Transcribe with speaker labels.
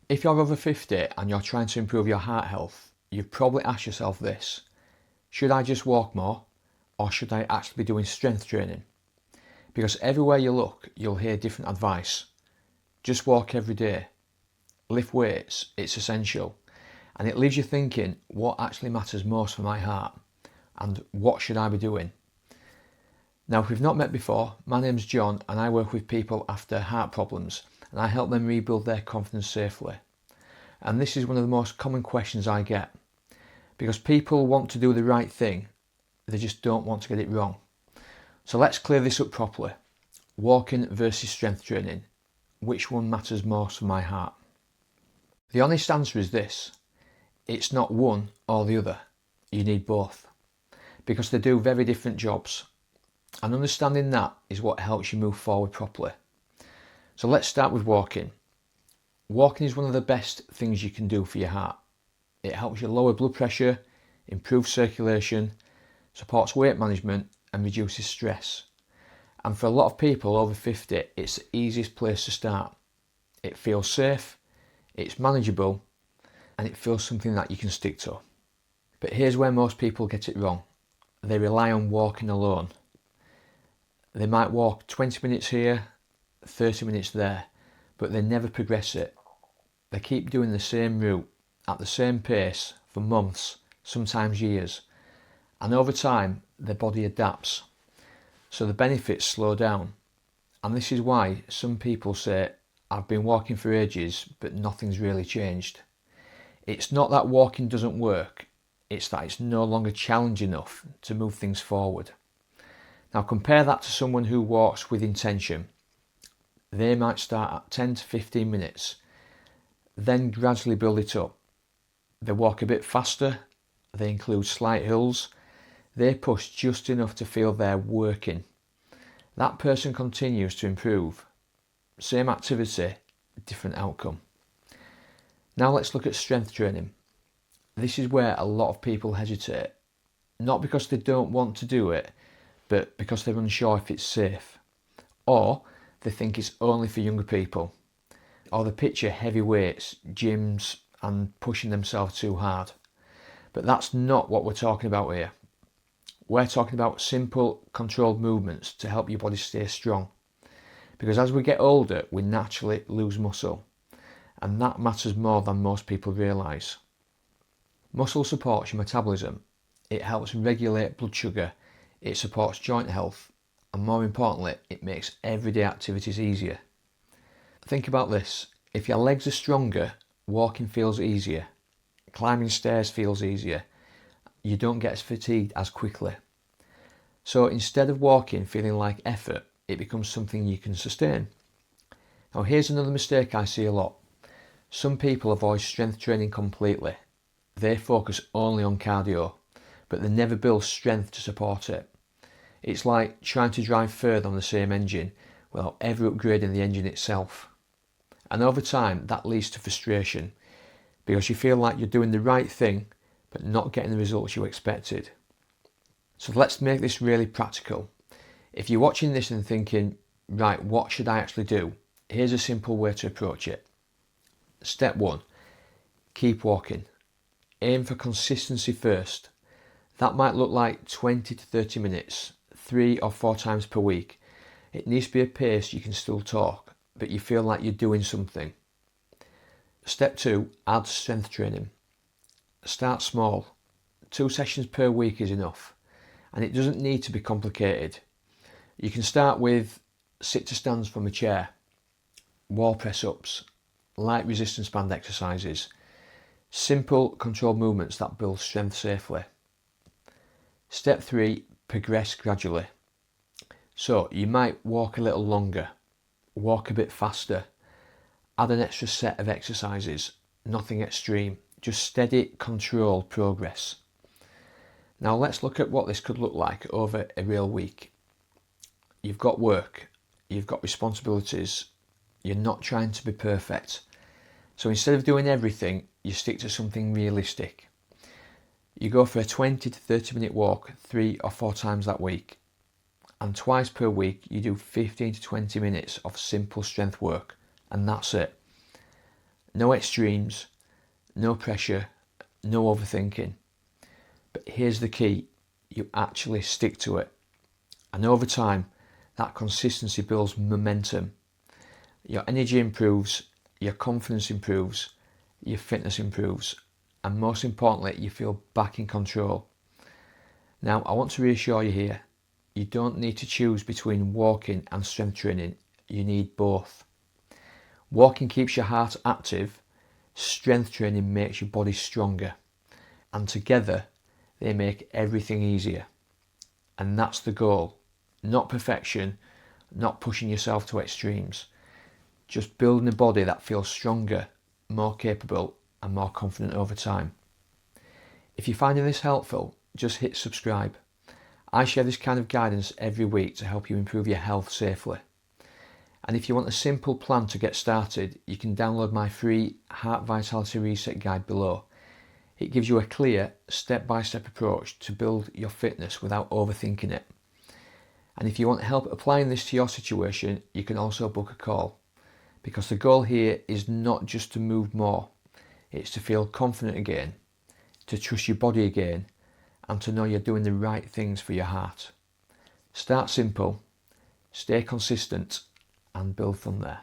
Speaker 1: If you're over 50 and you're trying to improve your heart health, you've probably asked yourself this: should I just walk more, or should I actually be doing strength training? Because everywhere you look, you'll hear different advice. Just walk every day. Lift weights, it's essential. And it leaves you thinking, what actually matters most for my heart? And what should I be doing? Now, if we've not met before, my name's John and I work with people after heart problems, and I help them rebuild their confidence safely. And this is one of the most common questions I get, because people want to do the right thing, they just don't want to get it wrong. So let's clear this up properly. Walking versus strength training. Which one matters most for my heart? The honest answer is this: it's not one or the other. You need both, because they do very different jobs. And understanding that is what helps you move forward properly. So let's start with walking. Walking is one of the best things you can do for your heart. It helps you lower blood pressure, improve circulation, supports weight management and reduces stress. And for a lot of people over 50, it's the easiest place to start. It feels safe, it's manageable, and it feels something that you can stick to. But here's where most people get it wrong. They rely on walking alone. They might walk 20 minutes here, 30 minutes there, but they never progress it. They keep doing the same route at the same pace for months, sometimes years. And over time, their body adapts. So the benefits slow down. And this is why some people say, I've been walking for ages, but nothing's really changed. It's not that walking doesn't work, it's that it's no longer challenging enough to move things forward. Now compare that to someone who walks with intention. They might start at 10 to 15 minutes, then gradually build it up. They walk a bit faster, they include slight hills, they push just enough to feel they're working. That person continues to improve. Same activity, different outcome. Now let's look at strength training. This is where a lot of people hesitate, not because they don't want to do it, but because they're unsure if it's safe, or they think it's only for younger people, or they picture heavy weights, gyms and pushing themselves too hard. But that's not what we're talking about here. We're talking about simple, controlled movements to help your body stay strong. Because as we get older, we naturally lose muscle, and that matters more than most people realise. Muscle supports your metabolism, it helps regulate blood sugar, it supports joint health, and more importantly, it makes everyday activities easier. Think about this: if your legs are stronger, walking feels easier, climbing stairs feels easier, you don't get as fatigued as quickly. So instead of walking feeling like effort, it becomes something you can sustain. Now here's another mistake I see a lot. Some people avoid strength training completely. They focus only on cardio, but they never build strength to support it. It's like trying to drive further on the same engine without ever upgrading the engine itself. And over time that leads to frustration, because you feel like you're doing the right thing but not getting the results you expected. So let's make this really practical. If you're watching this and thinking, right, what should I actually do? Here's a simple way to approach it. Step 1, keep walking. Aim for consistency first. That might look like 20 to 30 minutes, 3 or 4 times per week. It needs to be a pace you can still talk, but you feel like you're doing something. Step 2, add strength training. Start small. 2 sessions per week is enough, and it doesn't need to be complicated. You can start with sit to stands from a chair, wall press ups, light resistance band exercises, simple controlled movements that build strength safely. Step 3, progress gradually. So you might walk a little longer, walk a bit faster, add an extra set of exercises, nothing extreme, just steady, controlled progress. Now let's look at what this could look like over a real week. You've got work, you've got responsibilities, you're not trying to be perfect. So instead of doing everything, you stick to something realistic. You go for a 20 to 30 minute walk 3 or 4 times that week. And twice per week you do 15 to 20 minutes of simple strength work, and that's it. No extremes, no pressure, no overthinking. But here's the key, you actually stick to it. And over time, that consistency builds momentum. Your energy improves, your confidence improves, your fitness improves, and most importantly, you feel back in control. Now, I want to reassure you here, you don't need to choose between walking and strength training, you need both. Walking keeps your heart active, strength training makes your body stronger, and together they make everything easier. And that's the goal, not perfection, not pushing yourself to extremes, just building a body that feels stronger, more capable and more confident over time. If you're finding this helpful, just hit subscribe. I share this kind of guidance every week to help you improve your health safely. And if you want a simple plan to get started, you can download my free Heart Vitality Reset Guide below. It gives you a clear, step-by-step approach to build your fitness without overthinking it. And if you want help applying this to your situation, you can also book a call. Because the goal here is not just to move more, it's to feel confident again, to trust your body again, and to know you're doing the right things for your heart. Start simple, stay consistent, and build from there.